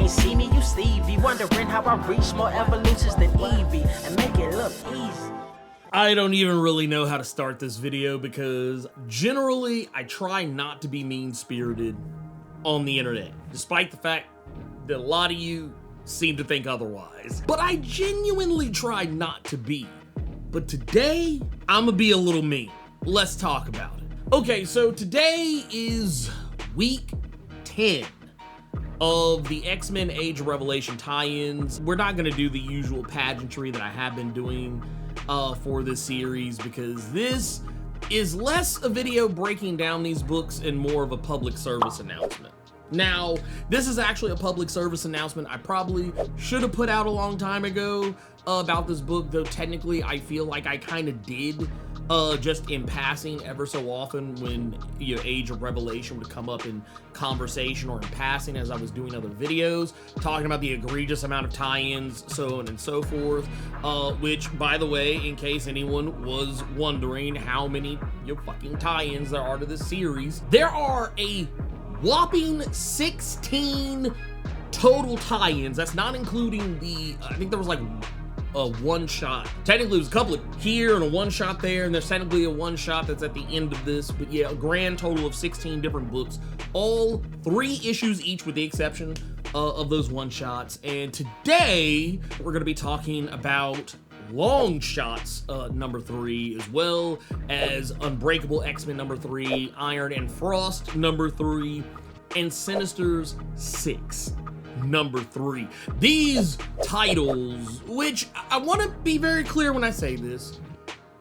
ain't see me, you Stevie. Wondering how I reach more evolutions than Evie and make it look easy. I don't even really know how to start this video because generally I try not to be mean-spirited on the internet, despite the fact that a lot of you seem to think otherwise. But I genuinely try not to be. But today, I'm gonna be a little mean. Let's talk about it. Okay, so today is week 10 of the X-Men Age of Revelation tie-ins. We're not gonna do the usual pageantry that I have been doing for this series because this is less a video breaking down these books and more of a public service announcement. Now, this is actually a public service announcement I probably should have put out a long time ago about this book, though technically I feel like I kind of did just in passing ever so often when Age of Revelation would come up in conversation or in passing as I was doing other videos, talking about the egregious amount of tie-ins, so on and so forth, which, by the way, in case anyone was wondering how many fucking tie-ins there are to this series, there are a whopping 16 total tie-ins. That's not including the, I think there was like a one-shot. Technically, there's a couple of here and a one-shot there, and there's technically a one-shot that's at the end of this, but yeah, a grand total of 16 different books, all 3 issues each with the exception of those one-shots. And today, we're gonna be talking about Longshots number 3, as well as Unbreakable X-Men number 3, Iron and Frost number 3, and Sinister's 6 number 3. These titles, which I want to be very clear when I say this,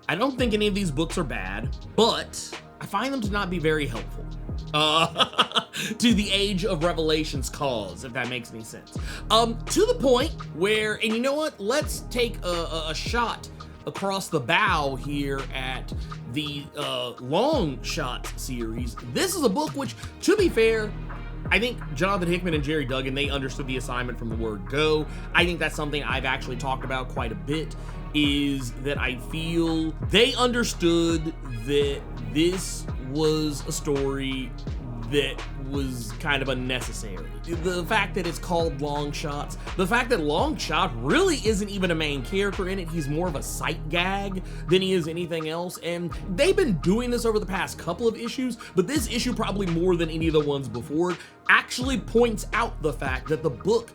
I don't think any of these books are bad, but I find them to not be very helpful to the Age of Revelation's cause, if that makes any sense. To the point where, and you know what, let's take a shot across the bow here at the Longshots series. This is a book which, to be fair, I think Jonathan Hickman and Jerry Duggan, they understood the assignment from the word go. I think that's something I've actually talked about quite a bit, is that I feel they understood that this was a story that was kind of unnecessary. The fact that it's called Longshots, the fact that Longshot really isn't even a main character in it, he's more of a sight gag than he is anything else, and they've been doing this over the past couple of issues, but this issue, probably more than any of the ones before it, actually points out the fact that the book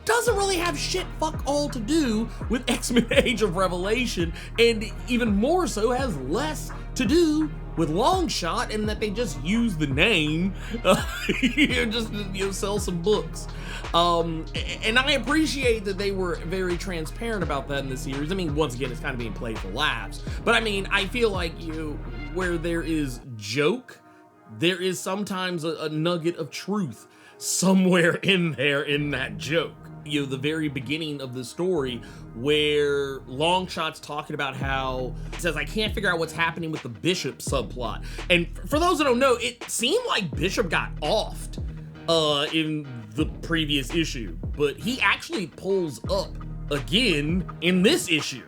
doesn't really have shit fuck all to do with X-Men Age of Revelation, and even more so has less to do with Longshot, and that they just use the name just to sell some books. And I appreciate that they were very transparent about that in the series. I mean, once again, it's kind of being played for laughs, but I mean, I feel like where there is joke, there is sometimes a nugget of truth somewhere in there in that joke. The very beginning of the story where Longshot's talking about how it says, I can't figure out what's happening with the Bishop subplot. And for those that don't know, it seemed like Bishop got offed in the previous issue, but he actually pulls up again in this issue.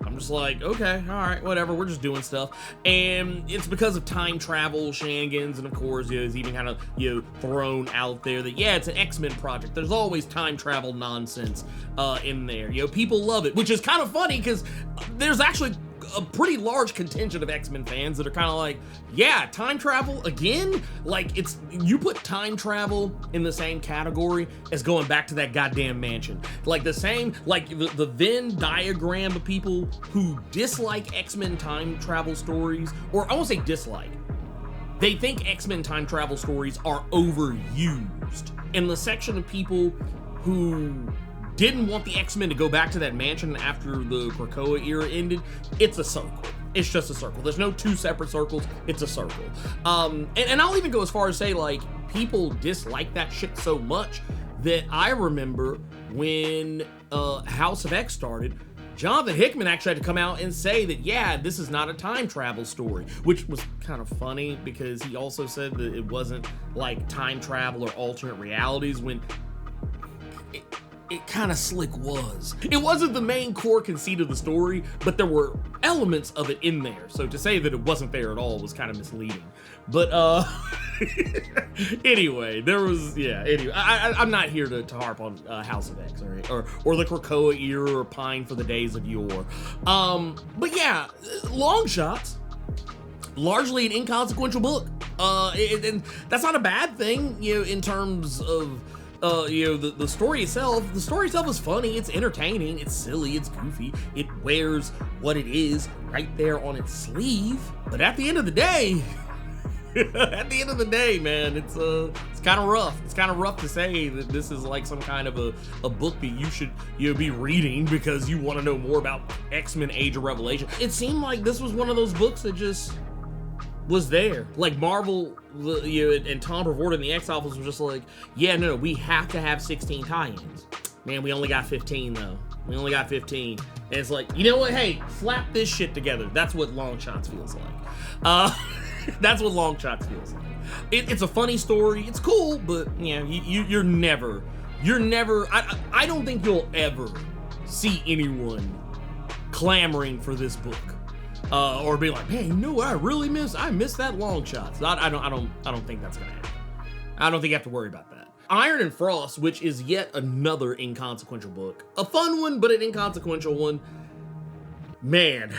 I'm just like, okay, all right, whatever, we're just doing stuff. And it's because of time travel shenanigans, and of course, it's even kind of, thrown out there that, yeah, it's an X-Men project. There's always time travel nonsense in there. People love it, which is kind of funny because there's actually a pretty large contingent of X-Men fans that are kind of like, yeah, time travel again? Like, you put time travel in the same category as going back to that goddamn mansion. Like the same, like the Venn diagram of people who dislike X-Men time travel stories, or I won't say dislike, they think X-Men time travel stories are overused. And the section of people who didn't want the X-Men to go back to that mansion after the Krakoa era ended, it's a circle. It's just a circle. There's no 2 separate circles, it's a circle. And I'll even go as far as say, like, people dislike that shit so much that I remember when House of X started, Jonathan Hickman actually had to come out and say that, yeah, this is not a time travel story, which was kind of funny because he also said that it wasn't like time travel or alternate realities, when it kind of slick was. It wasn't the main core conceit of the story, but there were elements of it in there. So to say that it wasn't there at all was kind of misleading. But Anyway, there was, yeah, anyway, I'm not here to harp on House of X or the Krakoa era or pine for the days of yore. But yeah, Longshots, largely an inconsequential book. And that's not a bad thing, you know, in terms of, you know, the story itself. The story itself is funny, it's entertaining, it's silly, it's goofy, it wears what it is right there on its sleeve. But at the end of the day, man, it's kind of rough. It's kind of rough to say that this is like some kind of a book that you should, you know, be reading because you want to know more about X-Men Age of Revelation. It seemed like this was one of those books that just was there. Like Marvel, you know, and Tom Brevoort in the X Office was just like, yeah, no, we have to have 16 tie-ins. Man, we only got 15 though. We only got 15. And it's like, you know what? Hey, slap this shit together. That's what Longshots feels like. That's what Longshots feels like. It's a funny story. It's cool, but yeah, you're never. I don't think you'll ever see anyone clamoring for this book, or be like, man, you know what? I miss that Longshots. I don't think that's gonna happen. I don't think you have to worry about that. Iron and Frost, which is yet another inconsequential book, a fun one, but an inconsequential one. Man,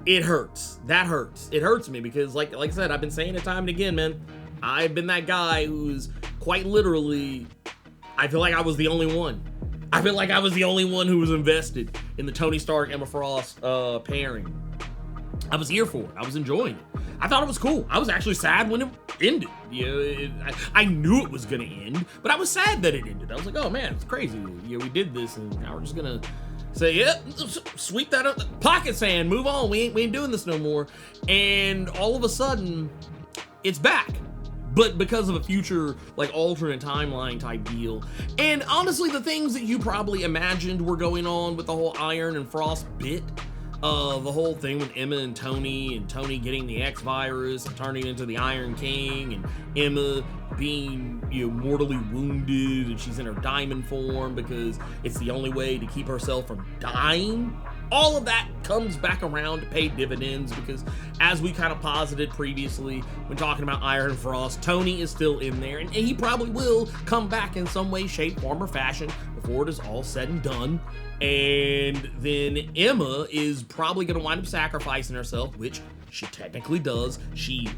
it hurts. That hurts. It hurts me because, like I said, I've been saying it time and again, man. I've been that guy who's quite literally, I feel like I was the only one. I feel like I was the only one who was invested in the Tony Stark, Emma Frost pairing. I was here for it. I was enjoying it. I thought it was cool. I was actually sad when it ended. You know, I knew it was gonna end, but I was sad that it ended. I was like, oh man, it's crazy. You know, we did this, and now we're just gonna say, yep, sweep that up, pocket sand, move on. We ain't doing this no more. And all of a sudden, it's back. But because of a future, like, alternate timeline type deal. And honestly, the things that you probably imagined were going on with the whole Iron and Frost bit, the whole thing with Emma and Tony getting the X virus and turning into the Iron King, and Emma being, you know, mortally wounded, and she's in her diamond form because it's the only way to keep herself from dying. All of that comes back around to pay dividends because, as we kind of posited previously when talking about Iron and Frost, Tony is still in there, and he probably will come back in some way, shape, form, or fashion before it is all said and done. And then Emma is probably going to wind up sacrificing herself, which she technically does. She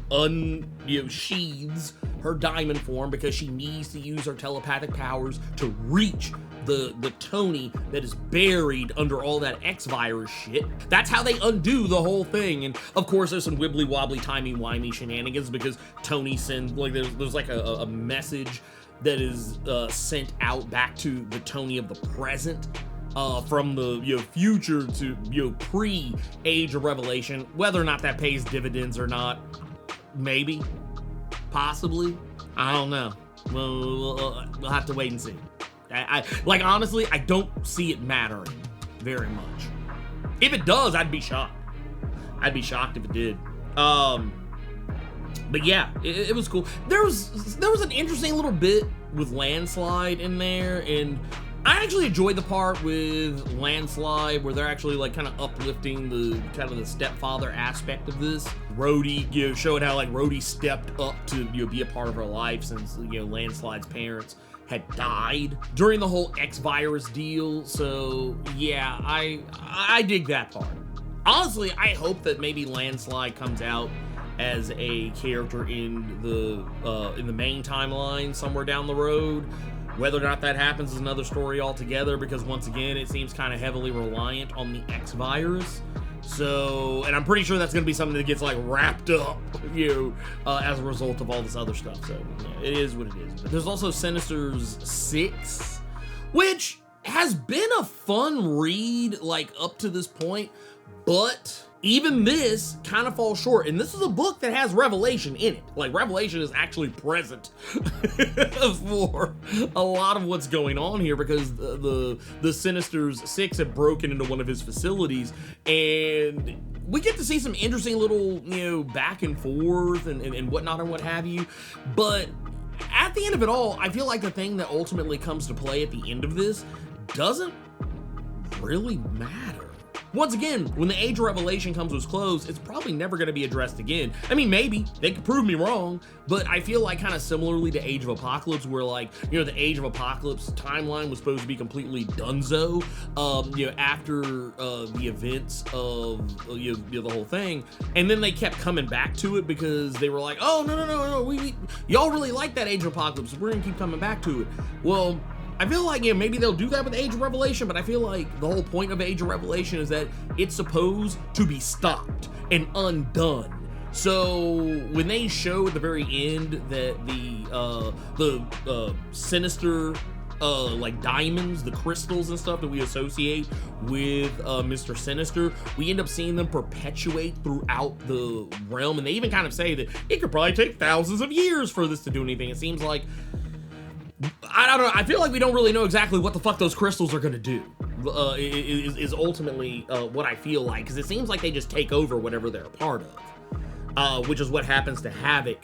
sheathes her diamond form because she needs to use her telepathic powers to reach the Tony that is buried under all that X virus shit. That's how they undo the whole thing. And of course, there's some wibbly wobbly timey-wimey shenanigans because Tony sends, like, there's like a message that is sent out back to the Tony of the present, from the future to pre-Age of Revelation. Whether or not that pays dividends or not, maybe, possibly, I don't know. We'll have to wait and see. I like, honestly, I don't see it mattering very much. If it does, I'd be shocked. I'd be shocked if it did. But yeah, it was cool. There was an interesting little bit with Landslide in there, and I actually enjoyed the part with Landslide where they're actually, like, kind of uplifting the kind of the stepfather aspect of this. Rhodey, showing how, like, Rhodey stepped up to be a part of her life since Landslide's parents had died during the whole X virus deal. So yeah, I dig that part. Honestly, I hope that maybe Landslide comes out as a character in the main timeline somewhere down the road. Whether or not that happens is another story altogether, because once again, it seems kind of heavily reliant on the X virus. So, and I'm pretty sure that's going to be something that gets, like, wrapped up, as a result of all this other stuff. So, yeah, it is what it is. But there's also Sinister's 6, which has been a fun read, like, up to this point, but even this kind of falls short. And this is a book that has Revelation in it. Like, Revelation is actually present for a lot of what's going on here, because the Sinister's 6 have broken into one of his facilities, and we get to see some interesting little, back and forth and whatnot and what have you. But at the end of it all, I feel like the thing that ultimately comes to play at the end of this doesn't really matter. once again, when the Age of Revelation comes to its close, it's probably never going to be addressed again. I mean, maybe they could prove me wrong, but I feel like kind of similarly to Age of Apocalypse, where like, you know, the Age of Apocalypse timeline was supposed to be completely donezo, you know, after the events of you know, the whole thing, and then they kept coming back to it because they were like, oh no, we y'all really like that Age of Apocalypse, we're gonna keep coming back to it. Well, I feel like, yeah, maybe they'll do that with Age of Revelation, but I feel like the whole point of Age of Revelation is that it's supposed to be stopped and undone. So when they show at the very end that the Sinister like diamonds, the crystals and stuff that we associate with Mr. Sinister, we end up seeing them perpetuate throughout the realm, and they even kind of say that it could probably take thousands of years for this to do anything. It seems like, I don't know, I feel like we don't really know exactly what the fuck those crystals are gonna do, is ultimately what I feel like, because it seems like they just take over whatever they're a part of, which is what happens to Havoc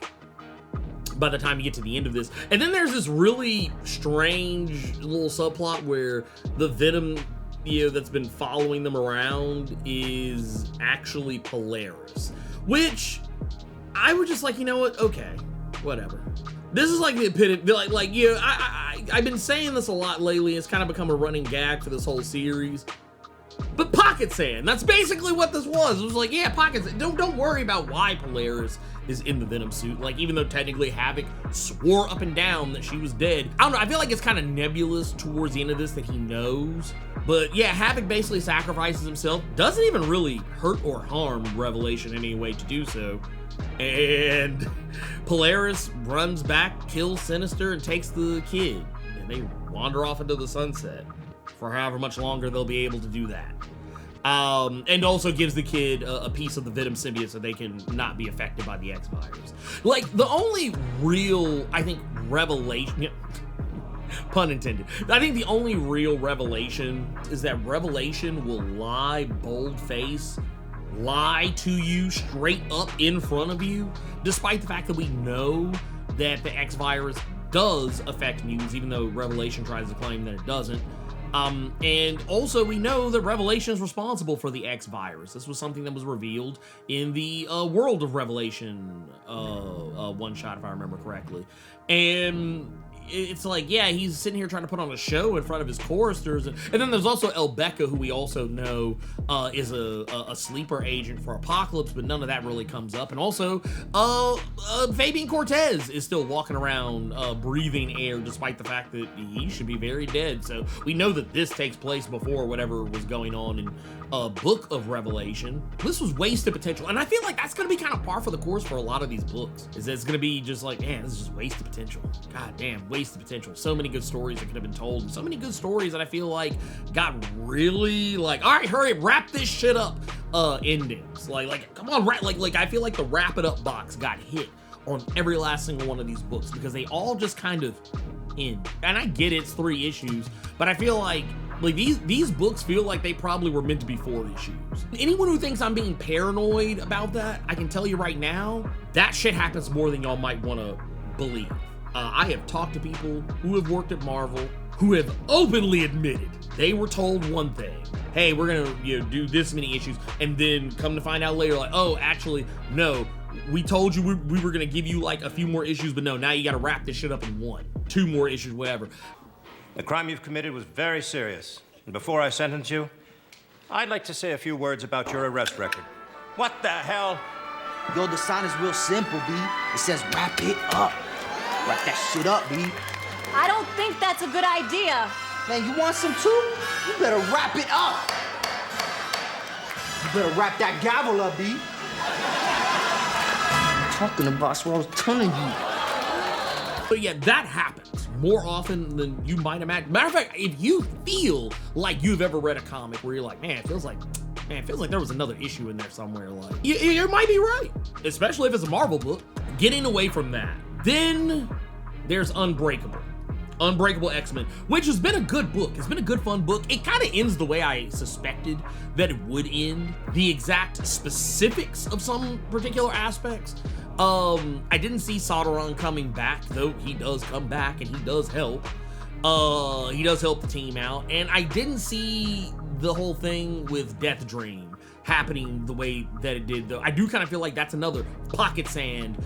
by the time you get to the end of this. And then there's this really strange little subplot where the Venom, you know, that's been following them around is actually Polaris, which I was just like, you know what, okay, whatever. This is like the epitome, like you know, I've been saying this a lot lately. It's kind of become a running gag for this whole series. But Pocket Sand, that's basically what this was. It was like, yeah, Pocket Sand. Don't worry about why Polaris is in the Venom suit. Like, even though technically Havoc swore up and down that she was dead. I don't know, I feel like it's kind of nebulous towards the end of this that he knows. But yeah, Havoc basically sacrifices himself. Doesn't even really hurt or harm Revelation in any way to do so. And Polaris runs back, kills Sinister, and takes the kid. And they wander off into the sunset for however much longer they'll be able to do that. And also gives the kid a piece of the Venom symbiote so they can not be affected by the X-Virus. Like, the only real, I think, revelation... pun intended. I think the only real revelation is that Revelation will lie bold-faced, lie to you straight up in front of you, despite the fact that we know that the X-Virus does affect mutants, even though Revelation tries to claim that it doesn't. And also we know that Revelation is responsible for the X-Virus. This was something that was revealed in the World of Revelation one shot, if I remember correctly. And it's like, yeah, he's sitting here trying to put on a show in front of his choristers. And then there's also Elbecca, who we also know is a sleeper agent for Apocalypse, but none of that really comes up. And also, Fabian Cortez is still walking around breathing air, despite the fact that he should be very dead. So we know that this takes place before whatever was going on in Book of Revelation. This was wasted potential. And I feel like that's going to be kind of par for the course for a lot of these books, is that it's going to be just like, man, this is just wasted potential. God damn, wasted potential. So many good stories that could have been told, and so many good stories that I feel like got really like, all right, hurry, wrap this shit up endings. Like come on, like I feel like the wrap it up box got hit on every last single one of these books, because they all just kind of end. And I get it's 3 issues, but I feel like these books feel like they probably were meant to be 4 issues. Anyone who thinks I'm being paranoid about that, I can tell you right now, that shit happens more than y'all might want to believe. I have talked to people who have worked at Marvel who have openly admitted they were told one thing. Hey, we're gonna do this many issues, and then come to find out later, like, oh, actually, no, we told you we were gonna give you like a few more issues, but no, now you gotta wrap this shit up in 1, 2 more issues, whatever. The crime you've committed was very serious. And before I sentence you, I'd like to say a few words about your arrest record. What the hell? Yo, the sign is real simple, B. It says wrap it up. Wrap that shit up, B. I don't think that's a good idea. Man, you want some too? You better wrap it up. You better wrap that gavel up, B. Talking about what I was telling you. But yeah, that happens more often than you might imagine. Matter of fact, if you feel like you've ever read a comic where you're like, man, it feels like there was another issue in there somewhere, like, you might be right, especially if it's a Marvel book. Getting away from that, then there's Unbreakable X-Men, which has been a good book. It's been a good, fun book. It kind of ends the way I suspected that it would end. The exact specifics of some particular aspects, I didn't see Soderon coming back, though he does come back and he does help. He does help the team out, and I didn't see the whole thing with Death Dream happening the way that it did, though. I do kind of feel like that's another pocket sand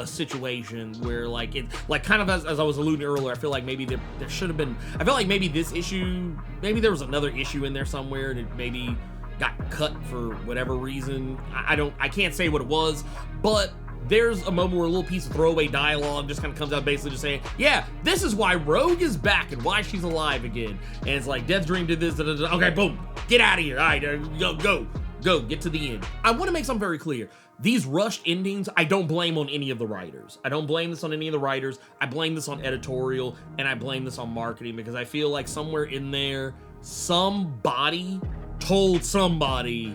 situation where, like, it, like, kind of as I was alluding earlier, I feel like maybe there should have been, I feel like maybe this issue, maybe there was another issue in there somewhere that maybe got cut for whatever reason. I can't say what it was, but there's a moment where a little piece of throwaway dialogue just kind of comes out, basically just saying, yeah, this is why Rogue is back and why she's alive again. And it's like, Death Dream did this, da, da, da. Okay, boom, get out of here. All right, go, get to the end. I want to make something very clear. These rushed endings, I don't blame on any of the writers. I don't blame this on any of the writers. I blame this on editorial, and I blame this on marketing, because I feel like somewhere in there, somebody told somebody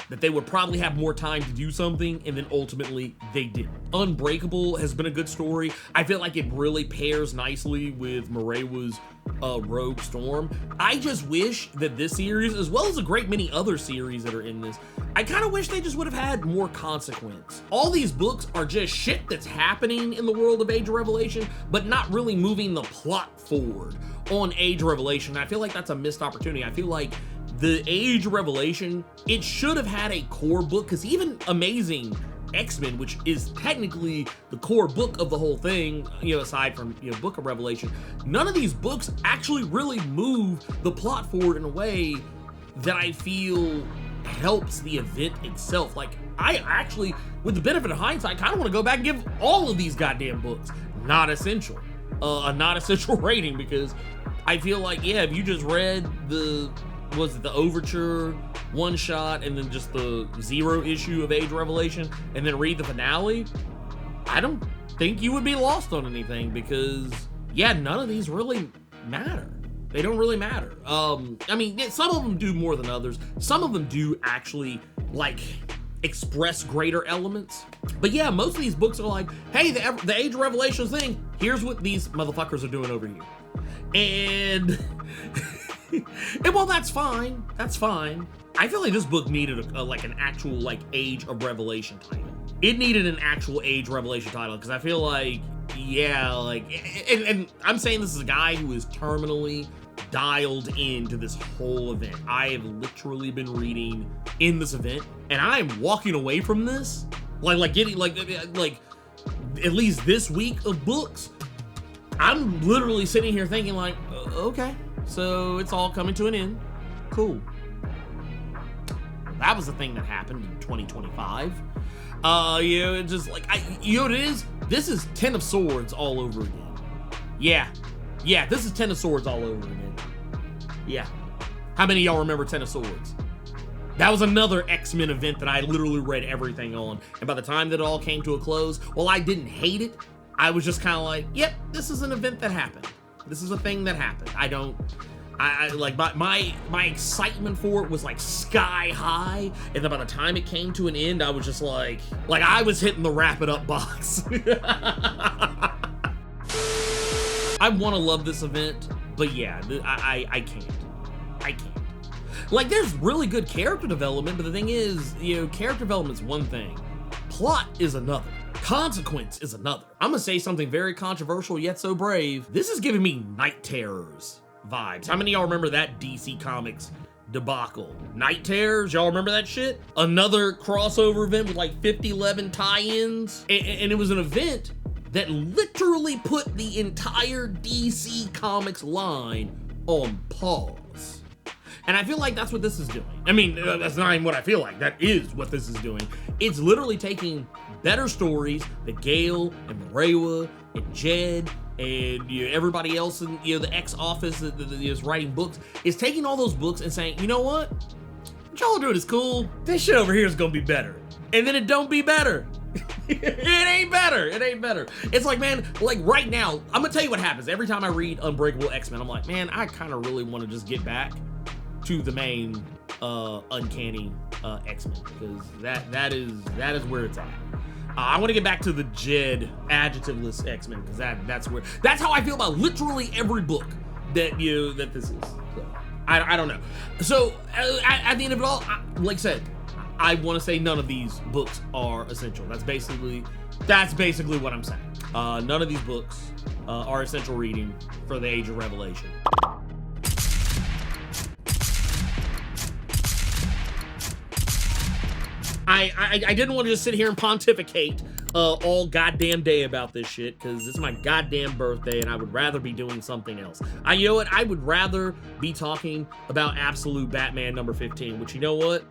that they would probably have more time to do something, and then ultimately they didn't. Unbreakable has been a good story. I feel like it really pairs nicely with Murewa's Rogue Storm. I just wish that this series, as well as a great many other series that are in this, I kind of wish they just would have had more consequence. All these books are just shit that's happening in the world of Age of Revelation, but not really moving the plot forward on Age of Revelation. I feel like that's a missed opportunity. I feel like the Age of Revelation, it should have had a core book, because even Amazing X-Men, which is technically the core book of the whole thing, you know, aside from, you know, Book of Revelation, none of these books actually really move the plot forward in a way that I feel helps the event itself. Like, I actually, with the benefit of hindsight, kind of want to go back and give all of these goddamn books not essential, a not essential rating, because I feel like, yeah, if you just read the Overture one shot and then just the 0 issue of Age of Revelation and then read the finale, I don't think you would be lost on anything, because yeah, none of these really matter. They don't really matter. I mean, some of them do more than others. Some of them do actually, like, express greater elements. But yeah, most of these books are like, hey, the Age of Revelation thing, here's what these motherfuckers are doing over here. And and well, that's fine. That's fine. I feel like this book needed like an actual, like, Age of Revelation title. It needed an actual Age of Revelation title, because I feel like, yeah, like, and I'm saying this is a guy who is terminally dialed into this whole event. I have literally been reading in this event, and I am walking away from this, like getting, like at least this week of books, I'm literally sitting here thinking, like, okay, so it's all coming to an end. Cool. That was the thing that happened in 2025. You know, it's just like, you know what it is? This is Ten of Swords all over again. Yeah, this is Ten of Swords all over again. Yeah. How many of y'all remember Ten of Swords? That was another X-Men event that I literally read everything on. And by the time that it all came to a close, while I didn't hate it, I was just kind of like, yep, this is an event that happened. This is a thing that happened. I like, my excitement for it was like sky high, and then by the time it came to an end, I was just like I was hitting the wrap it up box. I want to love this event, but yeah, I can't. Like, there's really good character development, but the thing is, you know, character development's one thing, plot is another. Consequence is another. I'm gonna say something very controversial yet so brave. This is giving me Night Terrors vibes. How many of y'all remember that DC Comics debacle? Night Terrors, y'all remember that shit? Another crossover event with like 50-11 tie-ins. And it was an event that literally put the entire DC Comics line on pause. And I feel like that's what this is doing. I mean, that's not even what I feel like. That is what this is doing. It's literally taking better stories that Gale and Murewa and Jed and, you know, everybody else in, you know, the X office that is writing books, is taking all those books and saying, you know what y'all are doing is cool. This shit over here is gonna be better. And then it don't be better. It ain't better. It ain't better. It's like, man, like right now, I'm gonna tell you what happens. Every time I read Unbreakable X-Men, I'm like, man, I kind of really want to just get back to the main Uncanny X-Men, because that is where it's at. I want to get back to the Jed adjectiveless X-Men, because that's how I feel about literally every book that this is. So, I don't know. So at the end of it all, like I said, I want to say none of these books are essential. That's basically That's basically what I'm saying. None of these books are essential reading for the Age of Revelation. I didn't want to just sit here and pontificate all goddamn day about this shit, because it's my goddamn birthday and I would rather be doing something else. You know what? I would rather be talking about Absolute Batman number 15, which, you know what?